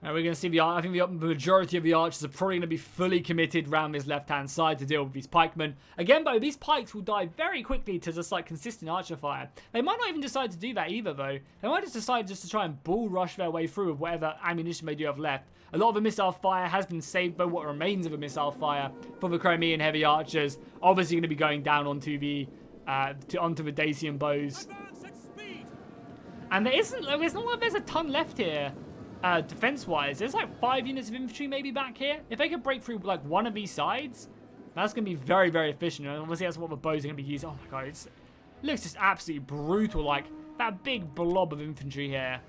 Now we're going to see I think the majority of the archers are probably going to be fully committed around this left-hand side to deal with these pikemen. Again, though, these pikes will die very quickly to just, like, consistent archer fire. They might not even decide to do that either, though. They might just decide just to try and bull rush their way through with whatever ammunition they do have left. A lot of the missile fire has been saved by what remains of a missile fire for the Crimean heavy archers. Obviously going to be going down onto the Dacian bows. And there's not like there's a ton left here. Defense-wise, there's like 5 units of infantry maybe back here. If they could break through like one of these sides, That's going to be very, very efficient. And obviously, that's what the bows are going to be used. Oh my god, it looks just absolutely brutal. Like, that big blob of infantry here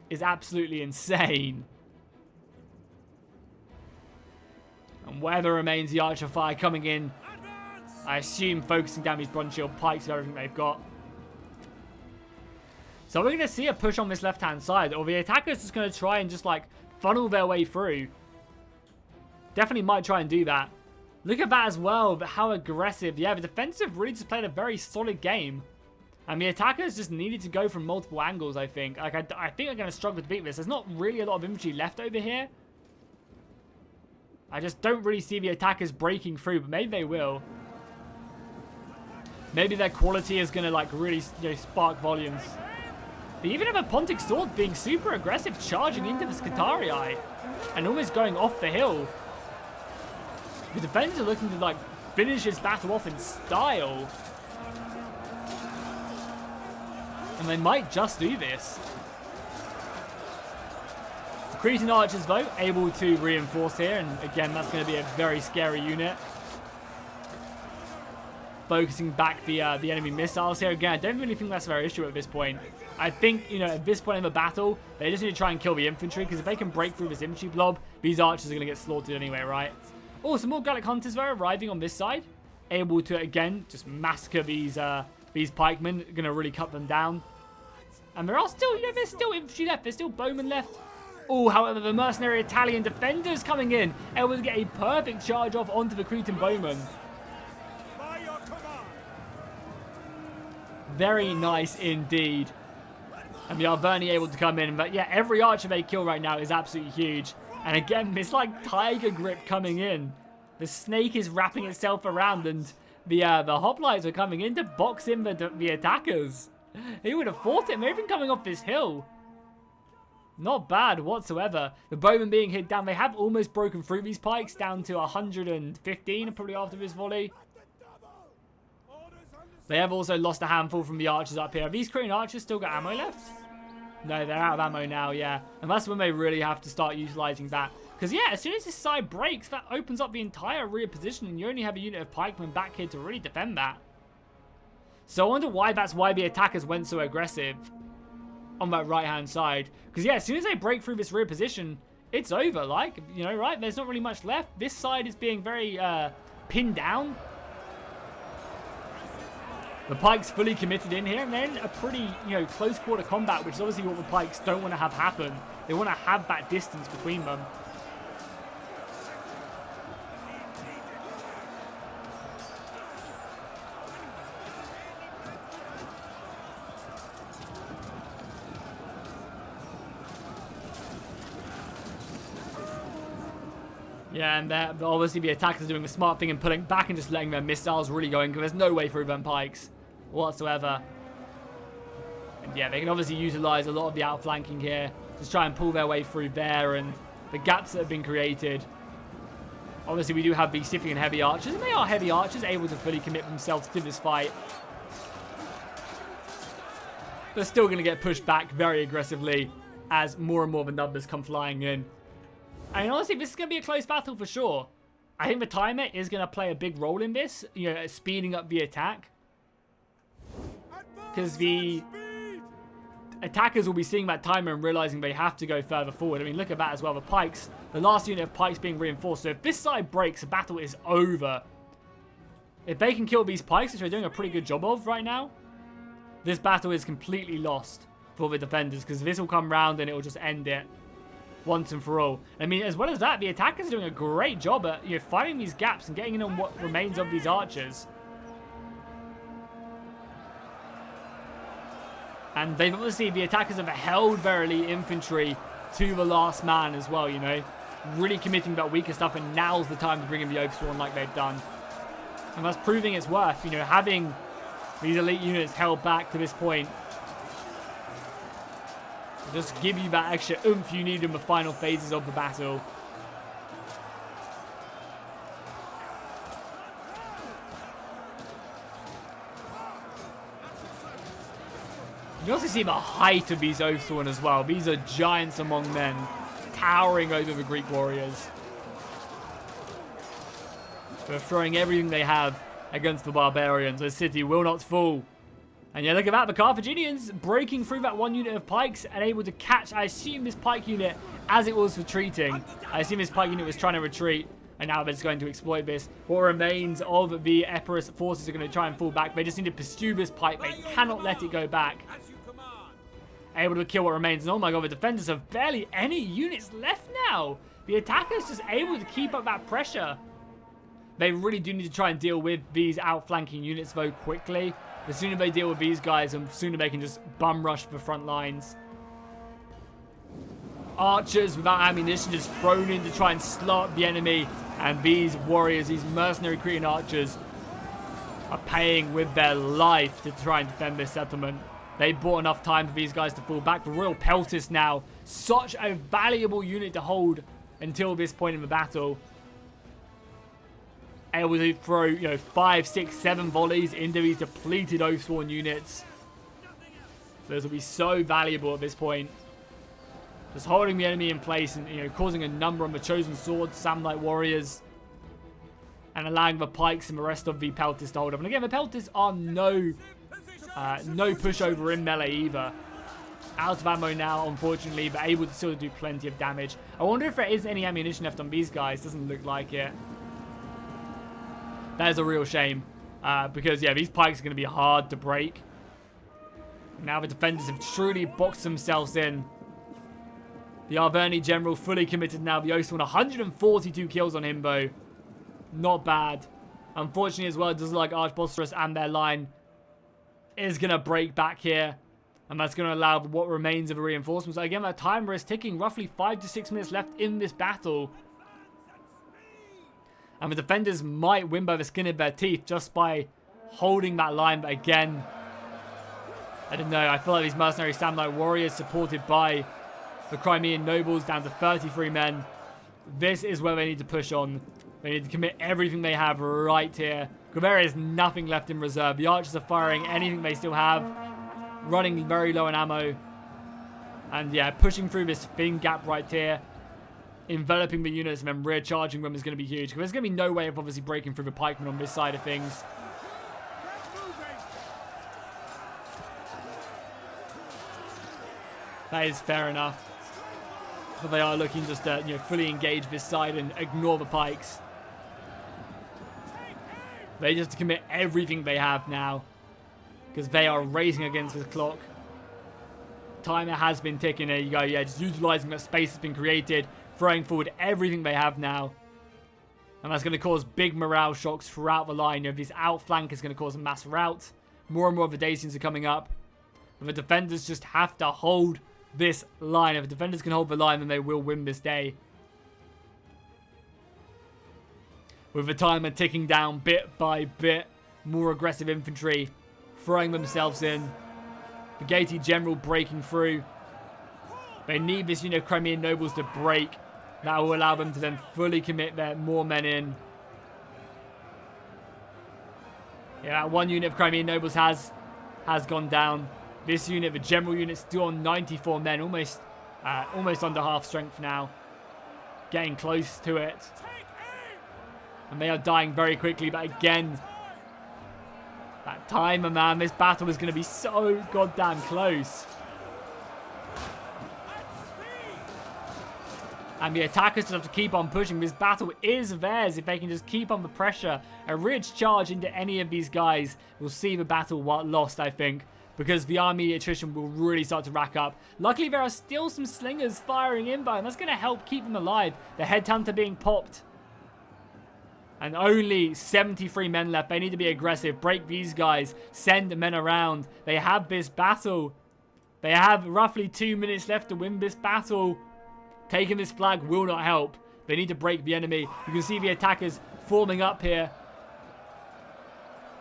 is absolutely insane. And whatever remains, the Archer fire coming in. I assume focusing down these bronze shield pikes with everything they've got. So we're going to see a push on this left-hand side. Or the attackers just going to try and just, like, funnel their way through. Definitely might try and do that. Look at that as well. But how aggressive. Yeah, the defensive really just played a very solid game. And the attackers just needed to go from multiple angles, I think. Like, I think they're going to struggle to beat this. There's not really a lot of infantry left over here. I just don't really see the attackers breaking through, but maybe they will. Maybe their quality is going to, like, really, you know, spark volumes. They even have a Pontic Sword being super aggressive, charging into the Scutarii and almost going off the hill. The defenders are looking to, like, finish this battle off in style. And they might just do this. The Cretan Archers, though, able to reinforce here. And again, that's going to be a very scary unit. Focusing back the enemy missiles here. Again, I don't really think that's their issue at this point. I think, you know, at this point in the battle, they just need to try and kill the infantry. Because if they can break through this infantry blob, these archers are going to get slaughtered anyway, right? Oh, some more Gallic Hunters, though, arriving on this side. Able to, again, just massacre these pikemen. Going to really cut them down. And there are still, you know, there's still infantry left. There's still bowmen left. Oh, however, the mercenary Italian defenders coming in. Able to get a perfect charge off onto the Cretan bowmen. Very nice indeed. And the Arverni able to come in. But yeah, every archer they kill right now is absolutely huge. And again, this like tiger grip coming in. The snake is wrapping itself around, and the hoplites are coming in to box in the attackers. He would have fought it. They're even coming off this hill. Not bad whatsoever. The bowmen being hit down. They have almost broken through these pikes down to 115 probably after this volley. They have also lost a handful from the archers up here. Have these Korean archers still got ammo left? No, they're out of ammo now, yeah. And that's when they really have to start utilizing that. Because, yeah, as soon as this side breaks, that opens up the entire rear position, and you only have a unit of pikemen back here to really defend that. So I wonder why that's why the attackers went so aggressive on that right-hand side. Because, yeah, as soon as they break through this rear position, it's over. Like, you know, right? There's not really much left. This side is being very pinned down. The pikes fully committed in here, and then a pretty, you know, close quarter combat, which is obviously what the pikes don't want to have happen. They want to have that distance between them. Yeah, and obviously the attackers are doing the smart thing and pulling back and just letting their missiles really go in, because there's no way through them pikes whatsoever. And yeah, they can obviously utilize a lot of the outflanking here. Just try and pull their way through there and the gaps that have been created. Obviously, we do have the Scythian heavy archers, and they are heavy archers, able to fully commit themselves to this fight. They're still going to get pushed back very aggressively as more and more of the numbers come flying in. I mean, honestly, this is going to be a close battle for sure. I think the timer is going to play a big role in this, you know, speeding up the attack. Because the attackers will be seeing that timer and realizing they have to go further forward. I mean, look at that as well. The pikes, the last unit of pikes being reinforced. So if this side breaks, the battle is over. If they can kill these pikes, which they're doing a pretty good job of right now, this battle is completely lost for the defenders, because this will come round and it will just end it once and for all. I mean, as well as that, the attackers are doing a great job at, you know, finding these gaps and getting in on what remains of these archers. And they've obviously, the attackers have held verily infantry to the last man as well, you know. Really committing that weaker stuff, and now's the time to bring in the Oathsworn like they've done. And that's proving its worth, you know, having these elite units held back to this point. Just give you that extra oomph you need in the final phases of the battle. You also see the height of these Oathsworn as well. These are giants among men, towering over the Greek warriors. They're throwing everything they have against the barbarians. The city will not fall. And yeah, look at that. The Carthaginians breaking through that one unit of pikes and able to catch, I assume, this pike unit as it was retreating. I assume this pike unit was trying to retreat. And now they're just going to exploit this. What remains of the Epirus forces are going to try and fall back. They just need to pursue this pike. They cannot let it go back. Able to kill what remains. And oh my god, the defenders have barely any units left now. The attackers just able to keep up that pressure. They really do need to try and deal with these outflanking units though quickly. The sooner they deal with these guys, the sooner they can just bum rush the front lines. Archers without ammunition just thrown in to try and slow up the enemy. And these warriors, these mercenary Cretan archers, are paying with their life to try and defend this settlement. They bought enough time for these guys to fall back. The Royal Peltis now, such a valuable unit to hold until this point in the battle. Able to throw, you know, 5, 6, 7 volleys into these depleted Oathsworn units. So this will be so valuable at this point. Just holding the enemy in place and, you know, causing a number on the Chosen Swords, Samurai warriors, and allowing the pikes and the rest of the Peltis to hold up. And again, the Peltis are no pushover in melee either. Out of ammo now, unfortunately, but able to still do plenty of damage. I wonder if there is any ammunition left on these guys. Doesn't look like it. That is a real shame. Because, yeah, these pikes are going to be hard to break. Now the defenders have truly boxed themselves in. The Arverni General fully committed now. The Oathsworn, 142 kills on him, though. Not bad. Unfortunately, as well, it does look like Archbosphorus and their line is going to break back here. And that's going to allow what remains of the reinforcements. Again, that timer is ticking. Roughly 5 to 6 minutes left in this battle. And the defenders might win by the skin of their teeth just by holding that line. But again, I don't know. I feel like these mercenary samurai warriors supported by the Crimean nobles down to 33 men. This is where they need to push on. They need to commit everything they have right here. Because there is nothing left in reserve. The archers are firing anything they still have. Running very low on ammo. And yeah, pushing through this thin gap right here. Enveloping the units and then rear charging them is going to be huge. Because there's going to be no way of obviously breaking through the pikemen on this side of things. That is fair enough. But they are looking just to, you know, fully engage this side and ignore the pikes. They just commit everything they have now. Because they are racing against the clock. Timer has been ticking. There you go. Yeah, just utilizing that space that's been created. Throwing forward everything they have now. And that's going to cause big morale shocks throughout the line. You know, this outflank is going to cause a mass rout. More and more of the Dacians are coming up. But the defenders just have to hold this line. If the defenders can hold the line, then they will win this day. With the timer ticking down bit by bit. More aggressive infantry throwing themselves in. The Gaiety General breaking through. They need this unit of Crimean nobles to break. That will allow them to then fully commit their more men in. Yeah, that one unit of Crimean nobles has gone down. This unit, the general unit, still on 94 men. Almost under half strength now. Getting close to it. And they are dying very quickly. But again, that timer, man. This battle is going to be so goddamn close. And the attackers just have to keep on pushing. This battle is theirs if they can just keep on the pressure. A ridge charge into any of these guys will see the battle lost, I think. Because the army attrition will really start to rack up. Luckily, there are still some slingers firing in, and that's going to help keep them alive. The headhunter being popped. And only 73 men left. They need to be aggressive. Break these guys. Send men around. They have this battle. They have roughly 2 minutes left to win this battle. Taking this flag will not help. They need to break the enemy. You can see the attackers forming up here.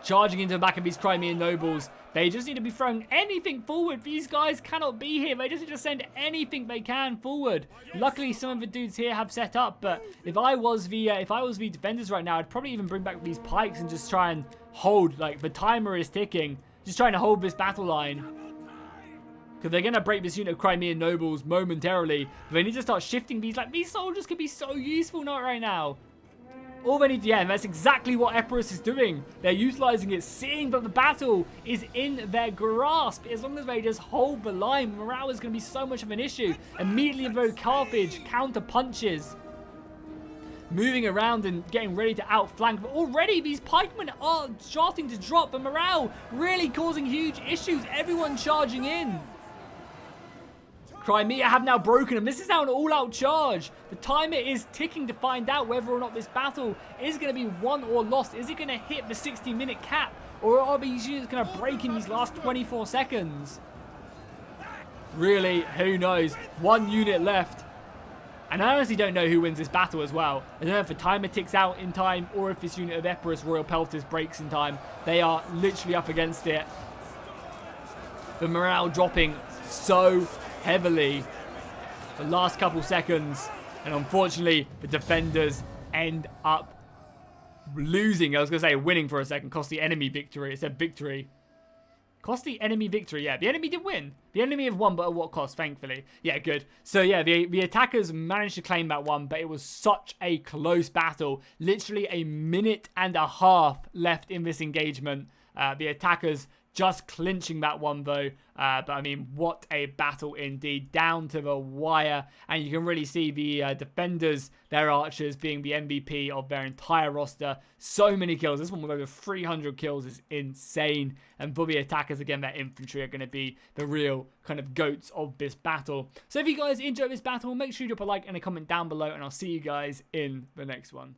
Charging into the back of these Crimean nobles. They just need to be throwing anything forward. These guys cannot be here. They just need to send anything they can forward. Luckily, some of the dudes here have set up. But if I was the defenders right now, I'd probably even bring back these pikes and just try and hold. Like, the timer is ticking. Just trying to hold this battle line. Because they're going to break this unit of Crimean nobles momentarily. But they need to start shifting these. Like, these soldiers could be so useful right now. All they need to, yeah, and that's exactly what Epirus is doing. They're utilizing it, seeing that the battle is in their grasp. As long as they just hold the line, morale is going to be so much of an issue. Immediately invoke Carthage, counter punches. Moving around and getting ready to outflank. But already these pikemen are starting to drop. The morale really causing huge issues. Everyone charging in. Crimea have now broken them. This is now an all-out charge. The timer is ticking to find out whether or not this battle is going to be won or lost. Is it going to hit the 60-minute cap? Or are these units going to break in these last 24 seconds? Really, who knows? One unit left. And I honestly don't know who wins this battle as well. I don't know if the timer ticks out in time or if this unit of Epirus Royal Pelters breaks in time. They are literally up against it. The morale dropping so heavily the last couple seconds. And unfortunately, the defenders end up losing. I was going to say winning for a second. Cost the enemy victory. It said victory. Cost the enemy victory. Yeah, the enemy did win. The enemy have won, but at what cost, thankfully. Yeah, good. So, yeah, the attackers managed to claim that one, but it was such a close battle. Literally a minute and a half left in this engagement. The attackers just clinching that one, though. But, I mean, what a battle indeed. Down to the wire. And you can really see the defenders, their archers, being the MVP of their entire roster. So many kills. This one with over 300 kills is insane. And for the attackers, again, their infantry are going to be the real kind of goats of this battle. So if you guys enjoyed this battle, make sure you drop a like and a comment down below. And I'll see you guys in the next one.